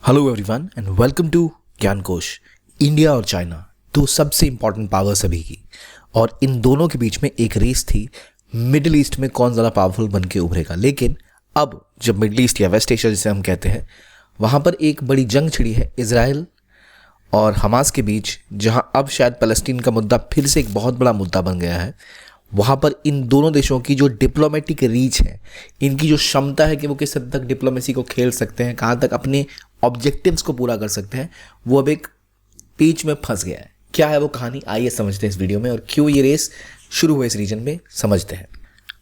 Hello everyone and welcome to Gyan Kosh. India और China दो सबसे इंपॉर्टेंट पावर्स अभी की, और इन दोनों के बीच में एक रेस थी मिडिल ईस्ट में कौन ज़्यादा पावरफुल बन के उभरेगा। लेकिन अब जब मिडिल ईस्ट या वेस्ट एशिया जिसे हम कहते हैं, वहाँ पर एक बड़ी जंग छिड़ी है इजराइल और हमास के बीच, जहाँ अब शायद फ़लस्तीन का मुद्दा फिर से एक बहुत बड़ा मुद्दा बन गया है। वहाँ पर इन दोनों देशों की जो डिप्लोमेटिक रीच है, इनकी जो क्षमता है कि वो किस हद तक डिप्लोमेसी को खेल सकते हैं, कहाँ तक अपने ऑब्जेक्टिव्स को पूरा कर सकते हैं, वो अब एक पेच में फंस गया है। क्या है वो कहानी, आइए समझते हैं इस वीडियो में, और क्यों ये रेस शुरू हुए इस रीजन में समझते हैं।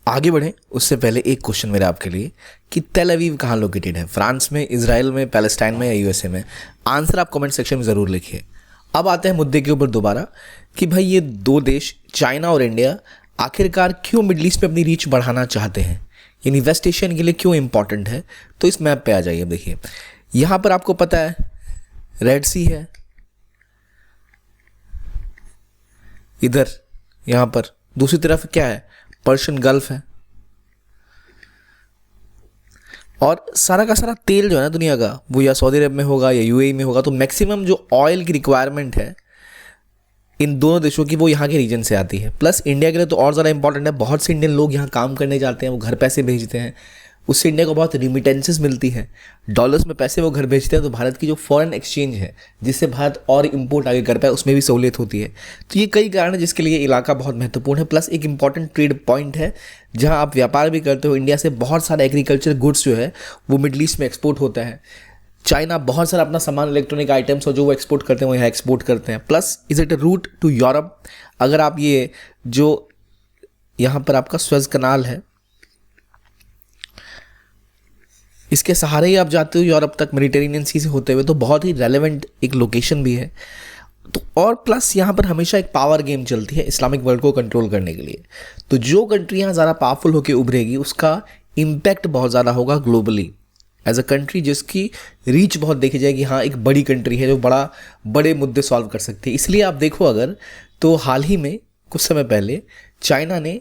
आगे बढ़ें उससे पहले एक क्वेश्चन मेरा आपके लिए कि तेल अवीव कहाँ लोकेटेड है, फ्रांस में, इजराइल में, पैलेस्टाइन में या यूएसए में? आंसर आप कमेंट सेक्शन में ज़रूर लिखिए। अब आते हैं मुद्दे के ऊपर दोबारा कि भाई ये दो देश चाइना और इंडिया आखिरकार क्यों मिडल ईस्ट में अपनी रीच बढ़ाना चाहते हैं, यानी वेस्ट एशियन के लिए क्यों इंपॉर्टेंट है। तो इस मैप पे आ जाइए। देखिए यहाँ पर आपको पता है रेड सी है, इधर यहाँ पर दूसरी तरफ क्या है, पर्शियन गल्फ है, और सारा का सारा तेल जो है ना दुनिया का, वो या सऊदी अरब में होगा या यूएई में होगा। तो मैक्सिमम जो ऑयल की रिक्वायरमेंट है इन दोनों देशों की, वो यहाँ के रीजन से आती है। प्लस इंडिया के लिए तो और ज़्यादा इंपॉर्टेंट है, बहुत से इंडियन लोग यहाँ काम करने जाते हैं, वो घर पैसे भेजते हैं, उससे इंडिया को बहुत रिमिटेंसेस मिलती है, डॉलर्स में पैसे वो घर भेजते हैं। तो भारत की जो फॉरेन एक्सचेंज है, जिससे भारत और इंपोर्ट आगे कर पाए, उसमें भी सहूलियत होती है। तो ये कई कारण है जिसके लिए इलाका बहुत महत्वपूर्ण है। प्लस एक इंपॉर्टेंट ट्रेड पॉइंट है जहाँ आप व्यापार भी करते हो। इंडिया से बहुत सारा एग्रीकल्चर गुड्स जो है वो मिडल ईस्ट में एक्सपोर्ट होता है। चाइना बहुत सारा अपना सामान, इलेक्ट्रॉनिक आइटम्स और जो वो एक्सपोर्ट करते हैं वो यहाँ एक्सपोर्ट करते हैं। Plus is it a route to Europe. अगर आप ये जो यहाँ पर आपका स्वेज कनाल है, इसके सहारे ही आप जाते हो यूरोप तक मेडिटेरेनियन सी से होते हुए, तो बहुत ही रेलेवेंट एक लोकेशन भी है। तो और प्लस यहाँ पर हमेशा एक पावर गेम चलती है इस्लामिक वर्ल्ड को कंट्रोल करने के लिए। तो जो कंट्री यहाँ ज़्यादा पावरफुल होकर उभरेगी, उसका इम्पैक्ट बहुत ज़्यादा होगा ग्लोबली। एज अ कंट्री जिसकी रीच बहुत देखी जाएगी, हाँ एक बड़ी कंट्री है जो बड़े मुद्दे सॉल्व कर सकती है। इसलिए आप देखो अगर, तो हाल ही में कुछ समय पहले चाइना ने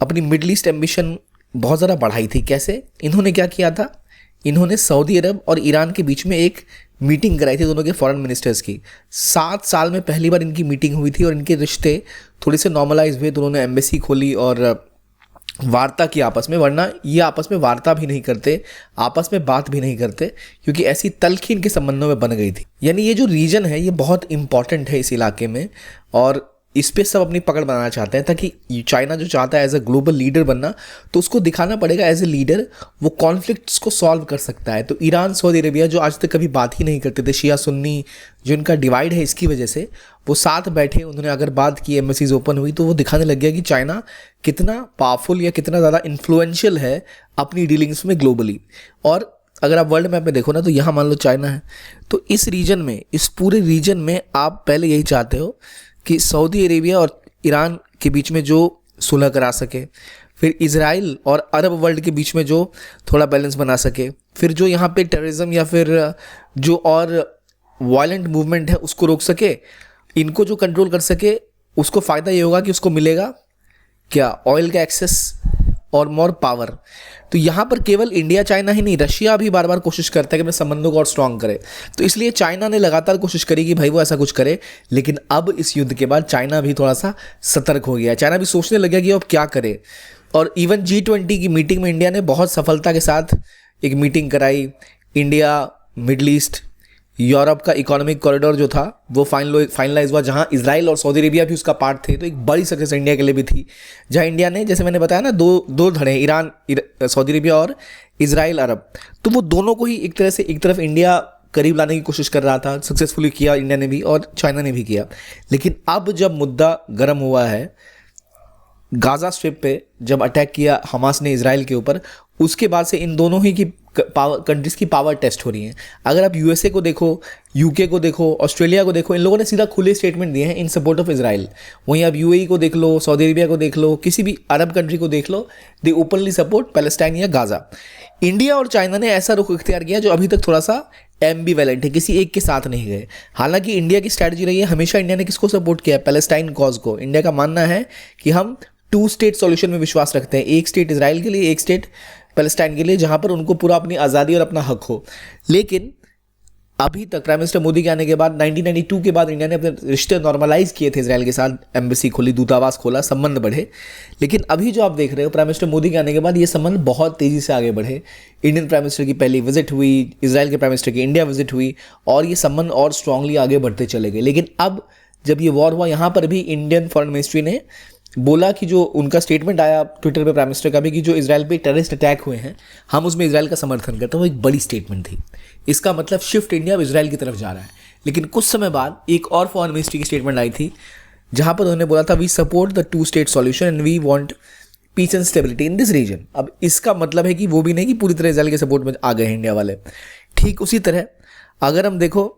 अपनी मिडल ईस्ट एम्बिशन बहुत ज़्यादा बढ़ाई थी। कैसे? इन्होंने क्या किया था, इन्होंने सऊदी अरब और ईरान के बीच में एक मीटिंग कराई थी, दोनों के फॉरेन मिनिस्टर्स की। 7 साल में पहली बार इनकी मीटिंग हुई थी और इनके रिश्ते थोड़े से नॉर्मलाइज हुए। दोनों ने एम्बेसी खोली और वार्ता की आपस में, वरना ये आपस में वार्ता भी नहीं करते, आपस में बात भी नहीं करते, क्योंकि ऐसी तलखी इनके संबंधों में बन गई थी। यानी ये जो रीजन है ये बहुत इंपॉर्टेंट है इस इलाके में, और इस पे सब अपनी पकड़ बनाना चाहते हैं। ताकि चाइना जो चाहता है एज अ ग्लोबल लीडर बनना, तो उसको दिखाना पड़ेगा एज ए लीडर वो कॉन्फ्लिक्ट्स को सॉल्व कर सकता है। तो ईरान, सऊदी अरेबिया जो आज तक कभी बात ही नहीं करते थे, शिया सुन्नी जो इनका डिवाइड है, इसकी वजह से वो साथ बैठे, उन्होंने अगर बात की, एम्बेसीज ओपन हुई, तो वो दिखाने लग गया कि चाइना कितना पावरफुल या कितना ज़्यादा इन्फ्लुएंशियल है अपनी डीलिंग्स में ग्लोबली। और अगर आप वर्ल्ड मैप में देखो ना, तो यहाँ मान लो चाइना है, तो इस रीजन में, इस पूरे रीजन में आप पहले यही चाहते हो कि सऊदी अरेबिया और ईरान के बीच में जो सुलह करा सके, फिर इजराइल और अरब वर्ल्ड के बीच में जो थोड़ा बैलेंस बना सके, फिर जो यहाँ पे टेररिज्म या फिर जो और वायलेंट मूवमेंट है उसको रोक सके, इनको जो कंट्रोल कर सके। उसको फ़ायदा ये होगा कि उसको मिलेगा क्या, ऑयल का एक्सेस और मोर पावर। तो यहाँ पर केवल इंडिया चाइना ही नहीं, रशिया भी बार बार कोशिश करता है कि अपने संबंधों को और स्ट्रॉन्ग करे। तो इसलिए चाइना ने लगातार कोशिश करी कि भाई वो ऐसा कुछ करे। लेकिन अब इस युद्ध के बाद चाइना भी थोड़ा सा सतर्क हो गया। चाइना भी सोचने लग गया कि अब क्या करे। और इवन G20 की मीटिंग में इंडिया ने बहुत सफलता के साथ एक मीटिंग कराई। इंडिया, मिडल ईस्ट, यूरोप का इकोनॉमिक कॉरिडोर जो था वो फाइनलाइज हुआ, जहां इजराइल और सऊदी अरेबिया भी उसका पार्ट थे। तो एक बड़ी सक्सेस इंडिया के लिए भी थी, जहां इंडिया ने, जैसे मैंने बताया ना, दो धड़े, ईरान, सऊदी अरेबिया और इजराइल, अरब, तो वो दोनों को ही एक तरह से, एक तरफ इंडिया करीब लाने की कोशिश कर रहा था। सक्सेसफुली किया इंडिया ने भी और चाइना ने भी किया। लेकिन अब जब मुद्दा गर्म हुआ है, गाज़ा स्ट्रिप पे जब अटैक किया हमास ने इजराइल के ऊपर, उसके बाद से इन दोनों ही की कंट्रीज़ की पावर टेस्ट हो रही है। अगर आप यूएसए को देखो, यूके को देखो, ऑस्ट्रेलिया को देखो, इन लोगों ने सीधा खुले स्टेटमेंट दिए हैं इन सपोर्ट ऑफ इजराइल। वहीं आप यूएई को देख लो, सऊदी अरेबिया को देख लो, किसी भी अरब कंट्री को देख लो, दे ओपनली सपोर्ट पैलेस्टाइन या गाज़ा। इंडिया और चाइना ने ऐसा रुख इख्तियार किया जो अभी तक थोड़ा सा एम्बिवेलेंट है, किसी एक के साथ नहीं गए। हालांकि इंडिया की स्ट्रैटेजी रही है, हमेशा इंडिया ने किसको सपोर्ट किया है, पैलेस्टाइन कॉज को। इंडिया का मानना है कि हम 2 स्टेट सॉल्यूशन में विश्वास रखते हैं, एक स्टेट इजराइल के लिए, एक स्टेट पैलेस्टाइन के लिए, जहां पर उनको पूरा अपनी आज़ादी और अपना हक हो। लेकिन अभी तक प्राइम मिनिस्टर मोदी के आने के बाद 1992 के बाद इंडिया ने अपने रिश्ते नॉर्मलाइज किए थे इसराइल के साथ, एम्बेसी खोली, दूतावास खोला, संबंध बढ़े। लेकिन अभी जो आप देख रहे हो प्राइम मिनिस्टर मोदी के आने के बाद ये संबंध बहुत तेज़ी से आगे बढ़े। इंडियन प्राइम मिनिस्टर की पहली विजिट हुई, इसराइल के प्राइम मिनिस्टर की इंडिया विजिट हुई और ये संबंध और स्ट्रांगली आगे बढ़ते चले गए। लेकिन अब जब ये वॉर हुआ, यहाँ पर भी इंडियन फॉरेन मिनिस्ट्री ने बोला कि जो उनका स्टेटमेंट आया ट्विटर पे प्राइम मिनिस्टर का भी कि जो इसराइल पे टेररिस्ट अटैक हुए हैं हम उसमें इसराइल का समर्थन करते हैं, वो एक बड़ी स्टेटमेंट थी। इसका मतलब शिफ्ट इंडिया अब इसराइल की तरफ जा रहा है। लेकिन कुछ समय बाद एक और फॉरेन मिनिस्ट्री की स्टेटमेंट आई थी जहां पर उन्होंने बोला था we support the 2 state solution and we want peace and stability in this region. अब इसका मतलब है कि वो भी नहीं कि पूरी तरह इसराइल के सपोर्ट में आ गए हैं इंडिया वाले। ठीक उसी तरह अगर हम देखो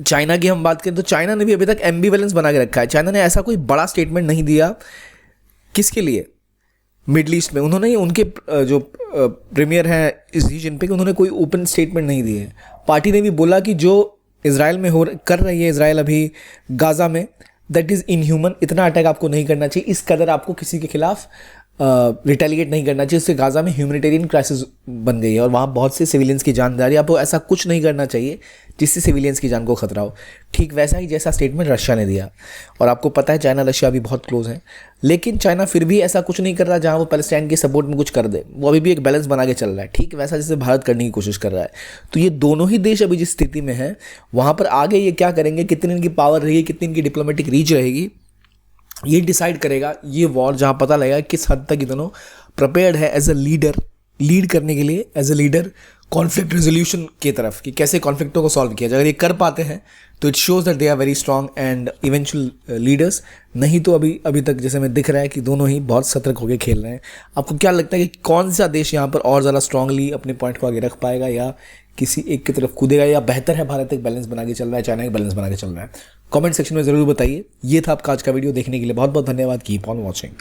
चाइना की हम बात करें तो चाइना ने भी अभी तक एम्बिवेलेंस बना के रखा है। चाइना ने ऐसा कोई बड़ा स्टेटमेंट नहीं दिया किसके लिए, मिडल ईस्ट में। उन्होंने उनके जो प्रीमियर हैं शी जिनपिंग, उन्होंने कोई ओपन स्टेटमेंट नहीं दिए। पार्टी ने भी बोला कि जो इसराइल में कर रही है इसराइल अभी गाज़ा में, दैट इज़ इनह्यूमन। इतना अटैक आपको नहीं करना चाहिए, इस कदर आपको किसी के खिलाफ रिटेलिएट नहीं करना चाहिए। इससे गाज़ा में ह्यूमैनिटेरियन क्राइसिस बन गई है और वहाँ बहुत से सिविलियंस की जान जा रही है। आपको ऐसा कुछ नहीं करना चाहिए जिससे सिविलियंस की जान को खतरा हो। ठीक वैसा ही जैसा स्टेटमेंट रशिया ने दिया। और आपको पता है चाइना रशिया अभी बहुत क्लोज हैं, लेकिन चाइना फिर भी ऐसा कुछ नहीं कर रहा जहाँ वो पैलेस्टाइन के सपोर्ट में कुछ कर दे। वो अभी भी एक बैलेंस बना के चल रहा है, ठीक वैसा जैसे भारत करने की कोशिश कर रहा है। तो ये दोनों ही देश अभी जिस स्थिति में है वहाँ पर आगे ये क्या करेंगे, कितनी इनकी पावर रहेगी, कितनी इनकी डिप्लोमेटिक रीच रहेगी, ये डिसाइड करेगा ये वॉर, जहाँ पता लगेगा किस हद तक ये दोनों प्रिपेयर्ड है एज अ लीडर, लीड करने के लिए as a leader conflict resolution की तरफ, कि कैसे कॉन्फ्लिक्टों को सॉल्व किया जाए। अगर ये कर पाते हैं तो it shows that they are very strong and eventual leaders. नहीं तो अभी तक जैसे हमें दिख रहा है कि दोनों ही बहुत सतर्क होकर खेल रहे हैं। आपको क्या लगता है कि कौन सा देश यहाँ पर और ज़्यादा स्ट्रांगली अपने पॉइंट को आगे रख पाएगा, या किसी एक की तरफ कूदेगा, या बेहतर है भारत एक बैलेंस बना के चल रहा है, चाइना एक बैलेंस बना के चल रहा है? कमेंट सेक्शन में ज़रूर बताइए। ये था आपका आज का वीडियो। देखने के लिए बहुत बहुत धन्यवाद। Keep on watching.